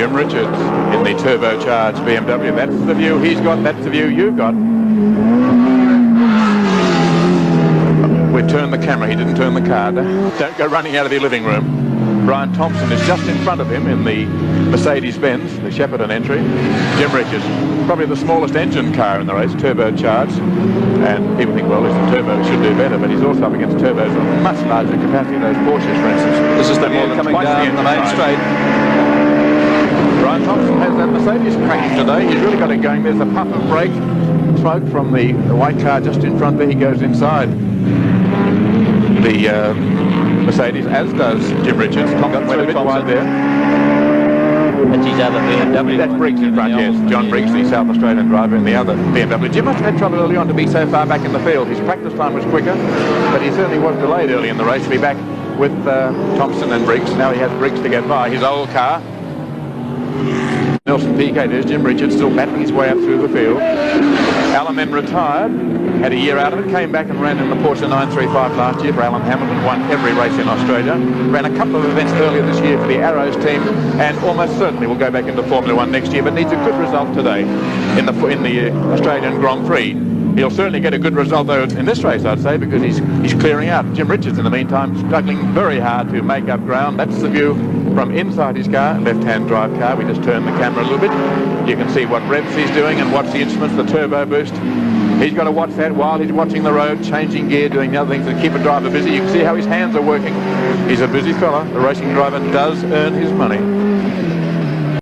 Jim Richards in the turbocharged BMW. That's the view he's got, that's the view you've got. We turned the camera, he didn't turn the car. Don't go running out of your living room. Brian Thompson is just in front of him in the Mercedes-Benz, the Shepparton entry. Jim Richards, probably the smallest engine car in the race, turbocharged. And people think, well, the turbo should do better, but he's also up against turbos with much larger capacity, those Porsches, for instance. This is the more coming down the main straight. Brian Thompson has that Mercedes cracking today. He's really got it going. There's a puff of brake smoke from the white car just in front there. He goes inside the Mercedes, as does Jim Richards. Thompson went a bit wide there. That's his other BMW. That's Briggs in front, yes. John Briggs, the South Australian driver in the other BMW. Jim must have had trouble early on to be so far back in the field. His practice time was quicker, but he certainly was delayed early in the race to be back with Thompson and Briggs. Now he has Briggs to get by. His old car. Nelson Piquet, there's Jim Richards still battling his way up through the field. Alan then retired, had a year out of it, came back and ran in the Porsche 935 last year for Alan Hamilton, won every race in Australia, ran a couple of events earlier this year for the Arrows team, and almost certainly will go back into Formula 1 next year, but needs a good result today in the Australian Grand Prix. He'll certainly get a good result though in this race, I'd say, because he's clearing out. Jim Richards, in the meantime, struggling very hard to make up ground. That's the view from inside his car, left-hand drive car. We just turn the camera a little bit. You can see what revs he's doing and watch the instruments, the turbo boost. He's got to watch that while he's watching the road, changing gear, doing the other things to keep a driver busy. You can see how his hands are working. He's a busy fella. The racing driver does earn his money.